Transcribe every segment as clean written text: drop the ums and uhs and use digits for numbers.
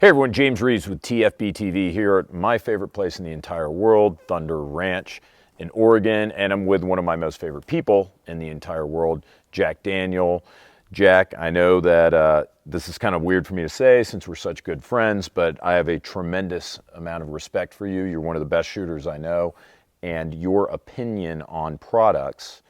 Hey everyone, James Reeves with TFBTV here at my favorite place in the entire world, Thunder Ranch in Oregon, and I'm with one of my most favorite people in the entire world, Jack Daniel. Jack, I know that this is kind of weird for me to say since we're such good friends, but I have a tremendous amount of respect for you. You're one of the best shooters I know, and your opinion on products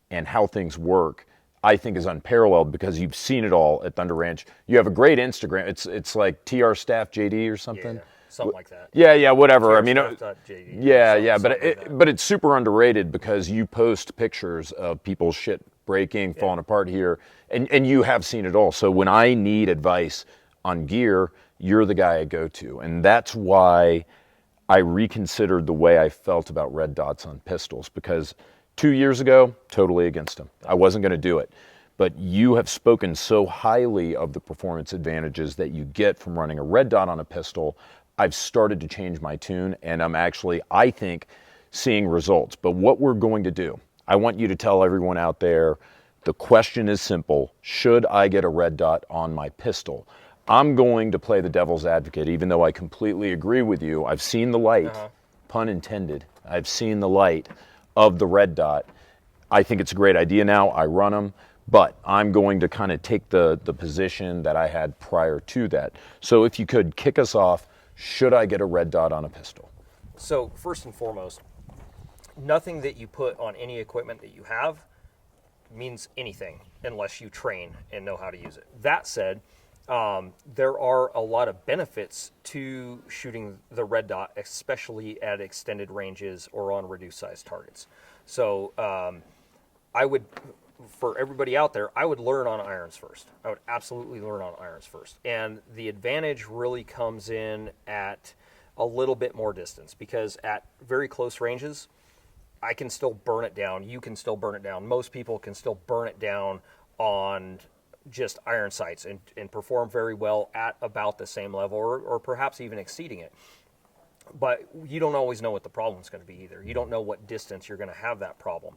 and how things work I think is unparalleled because you've seen it all at Thunder Ranch. You have a great Instagram. It's like TR Staff JD or something. Yeah, something like that. Yeah, whatever. I mean, JD, but it's super underrated because you post pictures of people's shit breaking, falling apart here, and you have seen it all. So when I need advice on gear, you're the guy I go to, and that's why I reconsidered the way I felt about red dots on pistols because 2 years ago, totally against them. I wasn't going to do it. But you have spoken so highly of the performance advantages that you get from running a red dot on a pistol. I've started to change my tune, and I'm actually, I think, seeing results. But what we're going to do, I want you to tell everyone out there, the question is simple. Should I get a red dot on my pistol? I'm going to play the devil's advocate, even though I completely agree with you. I've seen the light, pun intended. I've seen the light of the red dot. I think it's a great idea now. I run them, but I'm going to kind of take the position that I had prior to that. So if you could kick us off, should I get a red dot on a pistol? So first and foremost, nothing that you put on any equipment that you have means anything unless you train and know how to use it. That said, there are a lot of benefits to shooting the red dot, especially at extended ranges or on reduced size targets. So I would, for everybody out there, I would learn on irons first. I would absolutely learn on irons first. And the advantage really comes in at a little bit more distance because at very close ranges, I can still burn it down. You can still burn it down. Most people can still burn it down on just iron sights and perform very well at about the same level or perhaps even exceeding it. But you don't always know what the problem's going to be either. You don't know what distance you're going to have that problem.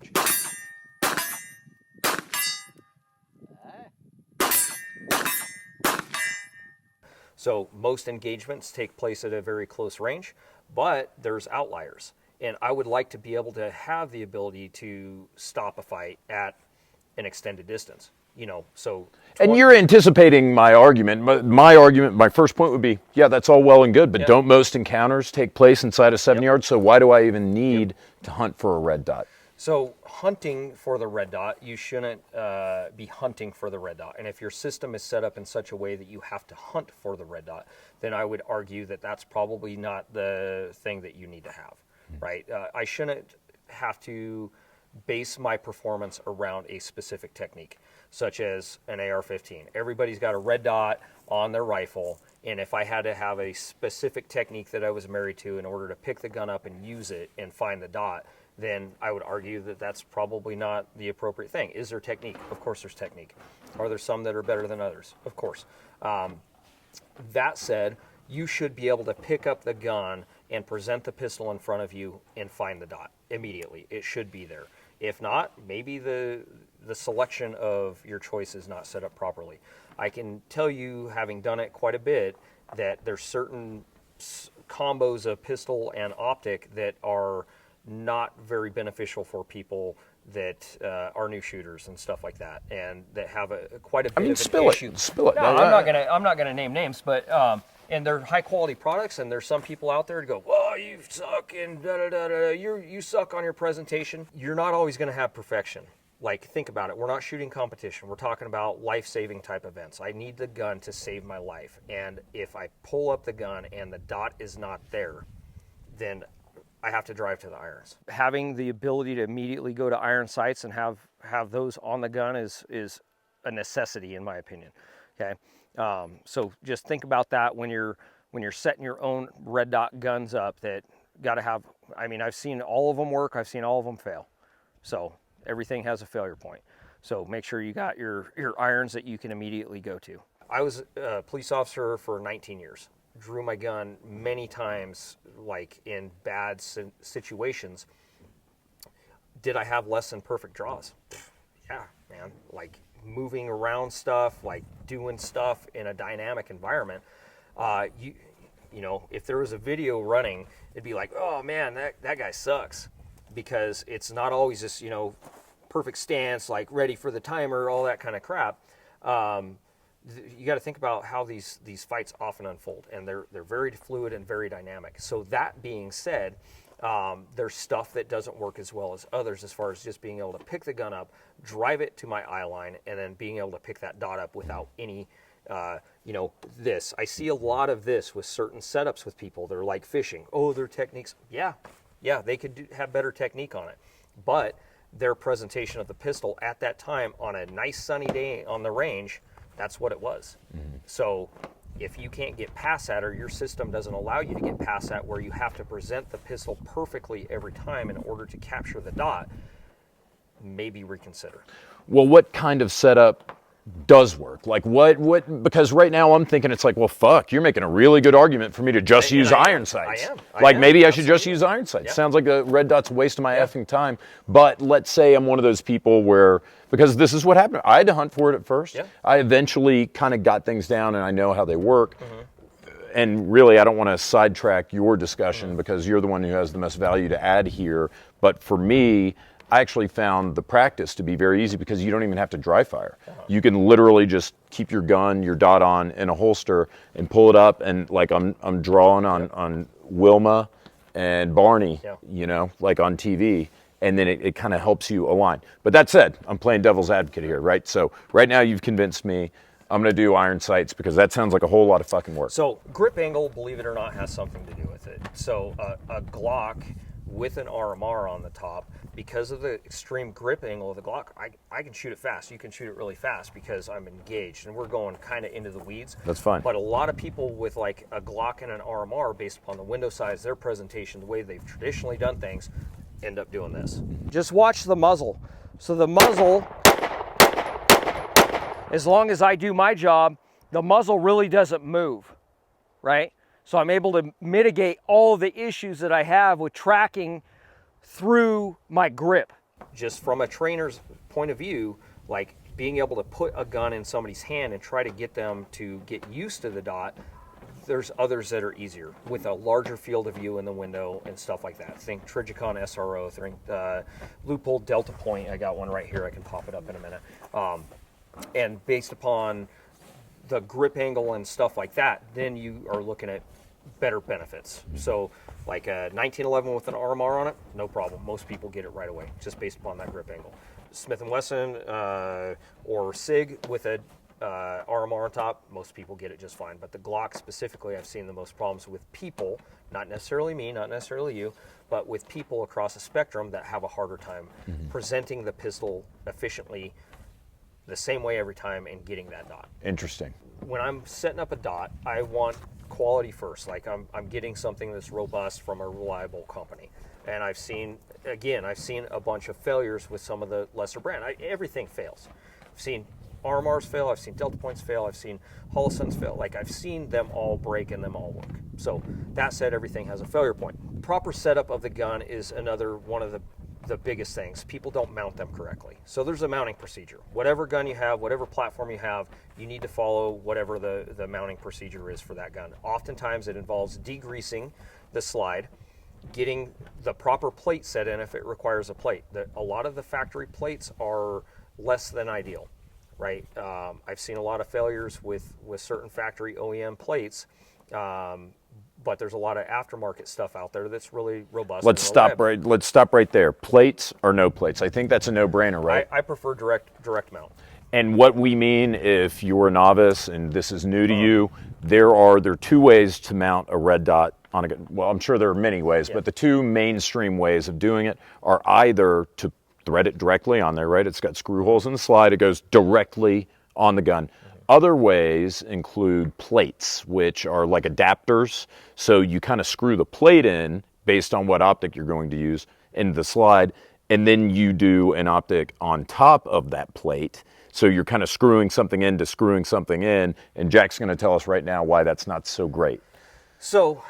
So most engagements take place at a very close range, but there's outliers. And I would like to be able to have the ability to stop a fight at an extended distance. You know, so. And you're anticipating my argument. My first point would be, yeah, that's all well and good, but don't most encounters take place inside of 7 yards? So why do I even need to hunt for a red dot? So hunting for the red dot, you shouldn't be hunting for the red dot. And if your system is set up in such a way that you have to hunt for the red dot, then I would argue that that's probably not the thing that you need to have, right? I shouldn't have to base my performance around a specific technique, such as an AR-15. Everybody's got a red dot on their rifle, and if I had to have a specific technique that I was married to in order to pick the gun up and use it and find the dot, then I would argue that that's probably not the appropriate thing. Is there technique? Of course there's technique. Are there some that are better than others? Of course. That said, you should be able to pick up the gun and present the pistol in front of you and find the dot immediately. It should be there. If not, maybe the selection of your choice is not set up properly. I can tell you, having done it quite a bit, that there's certain combos of pistol and optic that are not very beneficial for people that are new shooters and stuff like that, and that have quite a bit of an issue. Spill it. No, I'm not gonna name names, but and they're high quality products, and there's some people out there to go, "Well, you suck," and da da da da. You suck on your presentation. You're not always gonna have perfection. Like, think about it. We're not shooting competition. We're talking about life-saving type events. I need the gun to save my life, and if I pull up the gun and the dot is not there, then I have to drive to the irons. Having the ability to immediately go to iron sights and have those on the gun is a necessity, in my opinion. Okay, so just think about that when you're setting your own red dot guns up. That got to have. I mean, I've seen all of them work. I've seen all of them fail. So everything has a failure point. So make sure you got your irons that you can immediately go to. I was a police officer for 19 years. Drew my gun many times, like in bad situations. Did I have less than perfect draws? Yeah, man. Like moving around stuff, like doing stuff in a dynamic environment. You know, if there was a video running, it'd be like, oh man, that guy sucks, because it's not always this, you know, perfect stance, like ready for the timer, all that kind of crap. You got to think about how these fights often unfold, and they're very fluid and very dynamic. So that being said, there's stuff that doesn't work as well as others, as far as just being able to pick the gun up, drive it to my eye line, and then being able to pick that dot up without any, you know, this. I see a lot of this with certain setups with people. They're like fishing. Oh, their techniques. Yeah, they could have better technique on it, but their presentation of the pistol at that time on a nice sunny day on the range, that's what it was. So if you can't get past that, or your system doesn't allow you to get past that, where you have to present the pistol perfectly every time in order to capture the dot, maybe reconsider. Well, what kind of setup does work? Like what, because right now I'm thinking it's like, well, fuck, you're making a really good argument for me to just use iron sights. I am. Maybe I should just use iron sights. Yeah. Sounds like a red dot's a waste of my effing time. But let's say I'm one of those people where, because this is what happened. I had to hunt for it at first. Yeah. I eventually kind of got things down and I know how they work. And really, I don't want to sidetrack your discussion because you're the one who has the most value to add here. But for me, I actually found the practice to be very easy because you don't even have to dry fire. You can literally just keep your gun, your dot on in a holster and pull it up, and like I'm drawing on Wilma and Barney, you know, like on TV, and then it kind of helps you align. But that said, I'm playing devil's advocate here, right? So right now you've convinced me I'm going to do iron sights because that sounds like a whole lot of fucking work. So grip angle, believe it or not, has something to do with it. So a Glock with an RMR on the top, because of the extreme grip angle of the Glock, I can shoot it fast. You can shoot it really fast because I'm engaged, and we're going kind of into the weeds. That's fine. But a lot of people with like a Glock and an RMR, based upon the window size, their presentation, the way they've traditionally done things, end up doing this. Just watch the muzzle. So the muzzle, as long as I do my job, the muzzle really doesn't move, right? So I'm able to mitigate all of the issues that I have with tracking through my grip. Just from a trainer's point of view, like being able to put a gun in somebody's hand and try to get them to get used to the dot, there's others that are easier with a larger field of view in the window and stuff like that. Think Trijicon SRO, think Loophole Delta Point. I got one right here. I can pop it up in a minute. And based upon the grip angle and stuff like that, then you are looking at better benefits. So like a 1911 with an RMR on it, no problem. Most people get it right away, just based upon that grip angle. Smith & Wesson or SIG with a RMR on top, most people get it just fine. But the Glock specifically, I've seen the most problems with people, not necessarily me, not necessarily you, but with people across the spectrum that have a harder time presenting the pistol efficiently the same way every time and getting that dot. Interesting. When I'm setting up a dot, I want quality first. Like I'm getting something that's robust from a reliable company. And I've seen a bunch of failures with some of the lesser brand. Everything fails. I've seen RMRs fail, I've seen Delta Points fail, I've seen Hollisons fail. Like I've seen them all break and them all work. So that said, everything has a failure point. Proper setup of the gun is another one of the biggest things. People don't mount them correctly. So there's a mounting procedure. Whatever gun you have, whatever platform you have, you need to follow whatever the mounting procedure is for that gun. Oftentimes it involves degreasing the slide, getting the proper plate set in if it requires a plate. A lot of the factory plates are less than ideal, right? I've seen a lot of failures with certain factory OEM plates, but there's a lot of aftermarket stuff out there that's really robust. Let's stop right there. Plates or no plates? I think that's a no-brainer, right? I prefer direct mount. And what we mean, if you're a novice and this is new to you, there are two ways to mount a red dot on a gun. Well, I'm sure there are many ways, but the two mainstream ways of doing it are either to thread it directly on there, right? It's got screw holes in the slide. It goes directly on the gun. Other ways include plates, which are like adapters. So you kind of screw the plate in based on what optic you're going to use into the slide, and then you do an optic on top of that plate. So you're kind of screwing something in to screwing something in, and Jack's going to tell us right now why that's not so great. So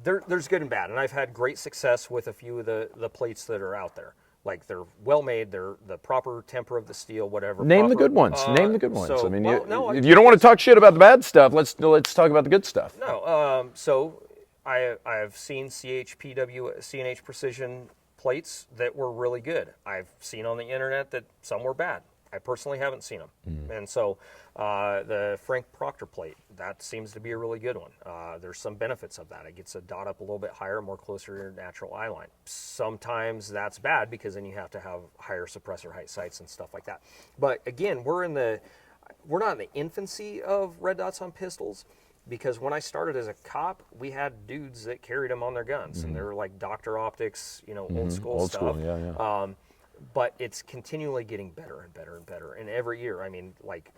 there's good and bad, and I've had great success with a few of the plates that are out there. Like they're well made, they're the proper temper of the steel, whatever. Name the good ones. Name the good ones. So, I mean, well, you don't want to talk shit about the bad stuff. Let's talk about the good stuff. No. So I've seen CNH Precision plates that were really good. I've seen on the internet that some were bad. I personally haven't seen them. And so the Frank Proctor plate, that seems to be a really good one. There's some benefits of that. It gets a dot up a little bit higher, more closer to your natural eye line. Sometimes that's bad because then you have to have higher suppressor height sights and stuff like that. But again, we're not in the infancy of red dots on pistols, because when I started as a cop, we had dudes that carried them on their guns, and they were like Dr. Optics, old school Old stuff. school, yeah. But it's continually getting better and better and better. And every year, I mean, like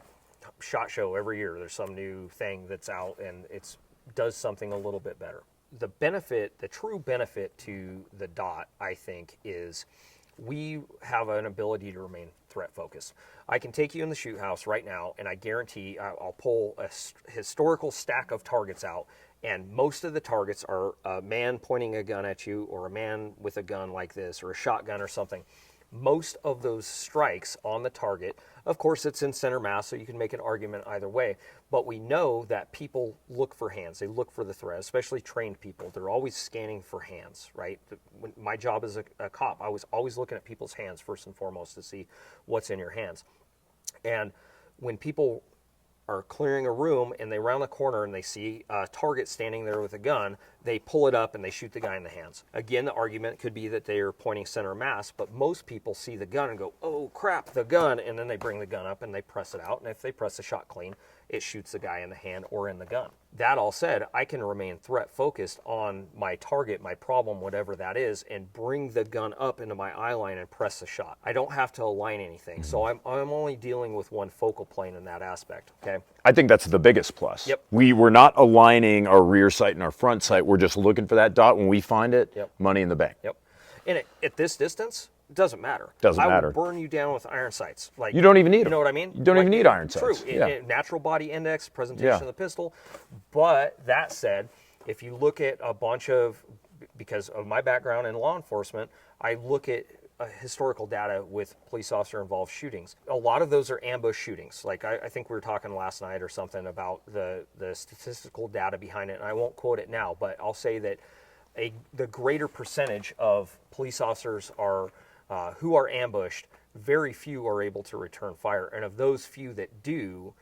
SHOT Show, every year there's some new thing that's out and it does something a little bit better. The true benefit to the dot, I think, is we have an ability to remain threat focused. I can take you in the shoot house right now, and I guarantee I'll pull a historical stack of targets out, and most of the targets are a man pointing a gun at you, or a man with a gun like this, or a shotgun or something. Most of those strikes on the target, of course it's in center mass, so you can make an argument either way, but we know that people look for hands. They look for the threat, especially trained people. They're always scanning for hands, right? My job as a cop, I was always looking at people's hands first and foremost to see what's in your hands. And when people are clearing a room and they round the corner and they see a target standing there with a gun, they pull it up and they shoot the guy in the hands. Again, the argument could be that they are pointing center mass, but most people see the gun and go, oh crap, the gun, and then they bring the gun up and they press it out, and if they press the shot clean, it shoots the guy in the hand or in the gun. That all said, I can remain threat focused on my target, my problem, whatever that is, and bring the gun up into my eye line and press the shot. I don't have to align anything, so I'm only dealing with one focal plane in that aspect, okay? I think that's the biggest plus. Yep. We're not aligning our rear sight and our front sight. We're just looking for that dot. When we find it, money in the bank. Yep. And at this distance, it doesn't matter. Doesn't matter. I will burn you down with iron sights. Like you don't even need them. You know what I mean? You don't even need iron True. sights. Yeah. Natural body index, presentation of the pistol. But that said, if you look at a bunch of, because of my background in law enforcement, I look at historical data with police officer involved shootings. A lot of those are ambush shootings. Like I think we were talking last night or something about the statistical data behind it, and I won't quote it now, but I'll say that the greater percentage of police officers are who are ambushed, very few are able to return fire, and of those few that do,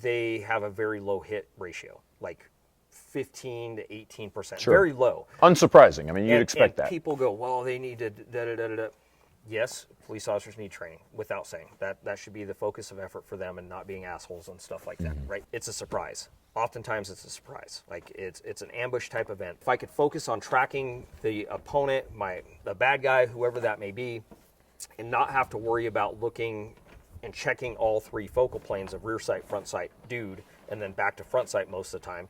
they have a very low hit ratio, like 15 to 18%, very low. Unsurprising. I mean, you'd expect that. People go, well, they need to da-da-da-da-da. Yes, police officers need training, without saying. That should be the focus of effort for them, and not being assholes and stuff like that, right? It's a surprise. Oftentimes it's a surprise. Like it's an ambush type event. If I could focus on tracking the opponent, the bad guy, whoever that may be, and not have to worry about looking and checking all three focal planes of rear sight, front sight, dude, and then back to front sight most of the time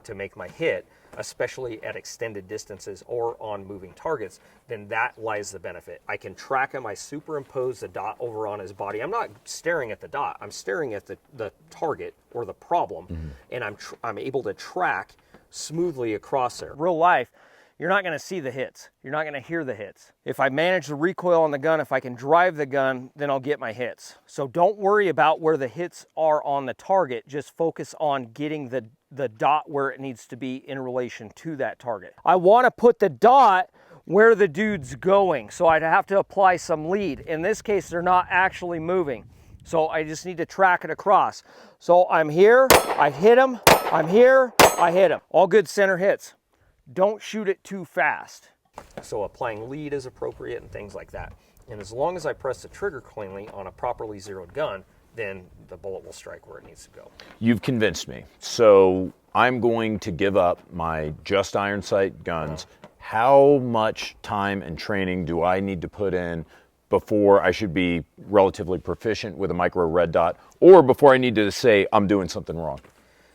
to make my hit, especially at extended distances or on moving targets, then that lies the benefit. I can track him. I superimpose the dot over on his body. I'm not staring at the dot. I'm staring at the target or the problem, and I'm able to track smoothly across there. Real life, you're not going to see the hits. You're not going to hear the hits. If I manage the recoil on the gun, if I can drive the gun, then I'll get my hits. So don't worry about where the hits are on the target. Just focus on getting the dot where it needs to be in relation to that target. I want to put the dot where the dude's going, so I'd have to apply some lead. In this case, they're not actually moving, so I just need to track it across. So I'm here, I hit him, I'm here, I hit him. All good center hits. Don't shoot it too fast. So applying lead is appropriate and things like that. And as long as I press the trigger cleanly on a properly zeroed gun, then the bullet will strike where it needs to go. You've convinced me. So I'm going to give up my just iron sight guns. How much time and training do I need to put in before I should be relatively proficient with a micro red dot, or before I need to say I'm doing something wrong?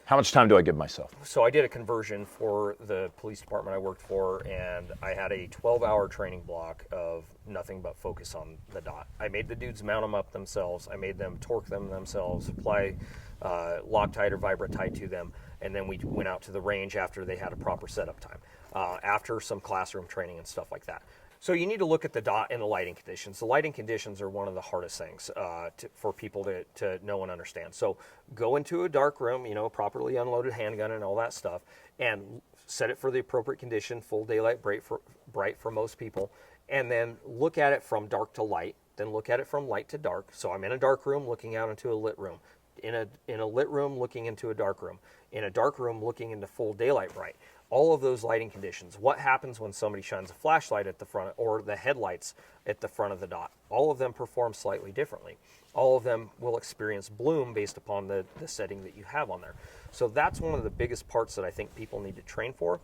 How much time do I give myself? So I did a conversion for the police department I worked for, and I had a 12-hour training block of nothing but focus on the dot. I made the dudes mount them up themselves. I made them torque them themselves, apply Loctite or Vibratite to them, and then we went out to the range after they had a proper setup time, after some classroom training and stuff like that. So you need to look at the dot and the lighting conditions. The lighting conditions are one of the hardest things for people to know and understand. So go into a dark room, properly unloaded handgun and all that stuff, and set it for the appropriate condition, full daylight, bright for most people, and then look at it from dark to light, then look at it from light to dark. So I'm in a dark room looking out into a lit room, in a lit room looking into a dark room, in a dark room looking into full daylight bright. All of those lighting conditions. What happens when somebody shines a flashlight at the front or the headlights at the front of the dot? All of them perform slightly differently. All of them will experience bloom based upon the setting that you have on there. So that's one of the biggest parts that I think people need to train for.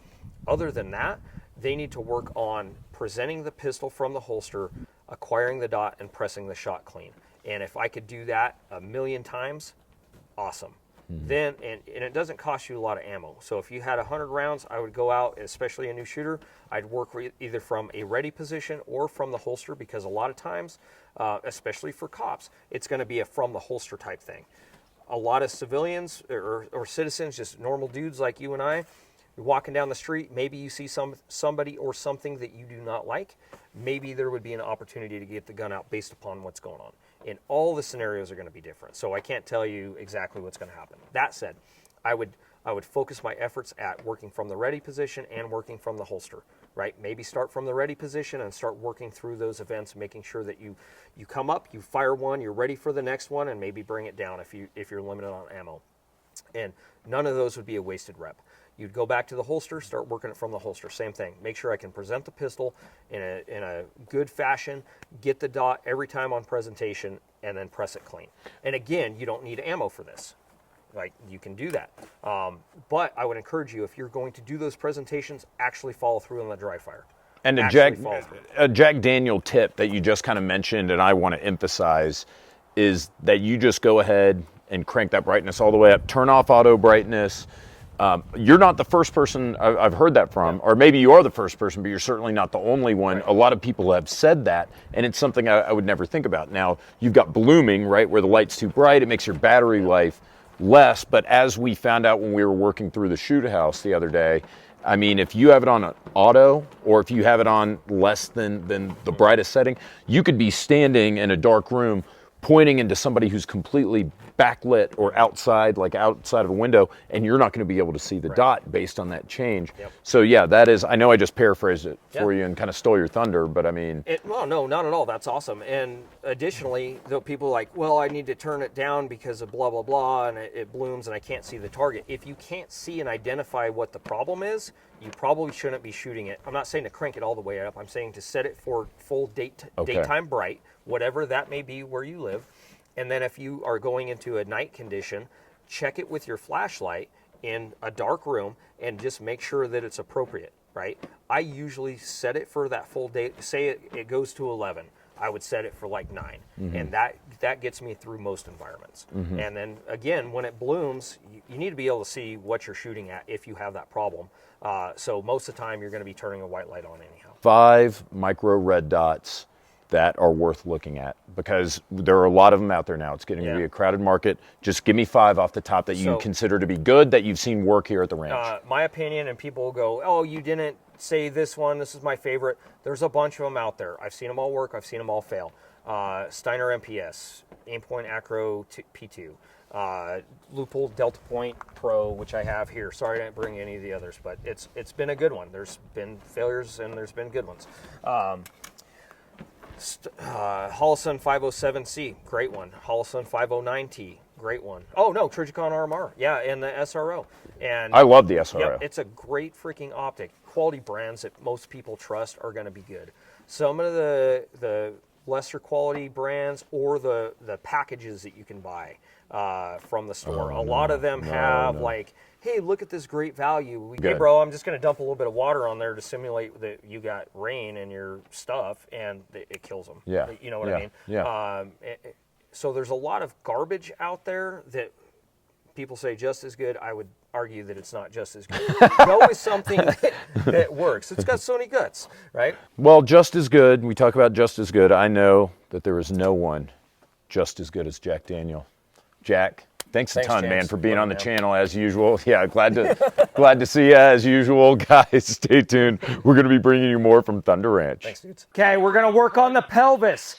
Other than that, they need to work on presenting the pistol from the holster, acquiring the dot, and pressing the shot clean. And if I could do that 1,000,000 times, awesome. Then, and it doesn't cost you a lot of ammo. So if you had 100 rounds, I would go out, especially a new shooter, I'd work either from a ready position or from the holster, because a lot of times, especially for cops, it's going to be a from the holster type thing. A lot of civilians or citizens, just normal dudes like you and I, you're walking down the street, maybe you see somebody or something that you do not like, maybe there would be an opportunity to get the gun out based upon what's going on. And all the scenarios are going to be different, so I can't tell you exactly what's going to happen. That said, I would focus my efforts at working from the ready position and working from the holster, right? Maybe start from the ready position and start working through those events, making sure that you come up, you fire one, you're ready for the next one, and maybe bring it down if you're limited on ammo. And none of those would be a wasted rep. You'd go back to the holster, start working it from the holster. Same thing. Make sure I can present the pistol in a good fashion, get the dot every time on presentation, and then press it clean. And again, you don't need ammo for this. Like, you can do that. But I would encourage you, if you're going to do those presentations, actually follow through on the dry fire. And a Jack Daniel tip that you just kind of mentioned, and I want to emphasize, is that you just go ahead and crank that brightness all the way up. Turn off auto brightness. You're not the first person I've heard that from, or maybe you are the first person, but you're certainly not the only one. Right. A lot of people have said that, and it's something I would never think about. Now, you've got blooming, right, where the light's too bright, it makes your battery life less, but as we found out when we were working through the shoot house the other day, I mean, if you have it on an auto, or if you have it on less than the brightest setting, you could be standing in a dark room pointing into somebody who's completely backlit or outside, like outside of a window, and you're not going to be able to see the dot based on that change. Yep. So yeah, that is, I know I just paraphrased it for you and kind of stole your thunder, but I mean... Well, no, not at all. That's awesome. And additionally, though, people are like, well, I need to turn it down because of blah, blah, blah, and it blooms and I can't see the target. If you can't see and identify what the problem is, you probably shouldn't be shooting it. I'm not saying to crank it all the way up. I'm saying to set it for full daytime bright, whatever that may be where you live. And then if you are going into a night condition, check it with your flashlight in a dark room and just make sure that it's appropriate, right? I usually set it for that full day. Say it goes to 11. I would set it for like 9. Mm-hmm. And that gets me through most environments. Mm-hmm. And then again, when it blooms, you need to be able to see what you're shooting at if you have that problem. So most of the time you're going to be turning a white light on anyhow. 5 micro red dots that are worth looking at, because there are a lot of them out there now. It's getting to be a crowded market. Just give me 5 off the top that you consider to be good, that you've seen work here at the ranch. My opinion, and people will go, oh, you didn't say this one, this is my favorite. There's a bunch of them out there. I've seen them all work, I've seen them all fail. Steiner MPS, Aimpoint Acro P2, Loophole Delta Point Pro, which I have here. Sorry I didn't bring any of the others, but it's been a good one. There's been failures and there's been good ones. Holosun 507C, great one. Holosun 509T, great one. Oh no, Trijicon RMR, yeah, and the SRO. And I love the SRO. Yep, it's a great freaking optic. Quality brands that most people trust are going to be good. Some of the lesser quality brands or the packages that you can buy from the store, a lot of them have like, hey, look at this great value. Hey, bro, I'm just going to dump a little bit of water on there to simulate that you got rain in your stuff, and it kills them. Yeah. You know what I mean? Yeah. So there's a lot of garbage out there that people say just as good. I would argue that it's not just as good. Go with something that works. It's got Sony guts, right? Well, just as good. We talk about just as good. I know that there is no one just as good as Jack Daniel. Jack, Thanks a ton, James. man, for being Love on the you, man. channel as usual. Yeah, glad to see you as usual. Guys, stay tuned. We're going to be bringing you more from Thunder Ranch. Thanks, dudes. Okay, we're gonna work on the pelvis.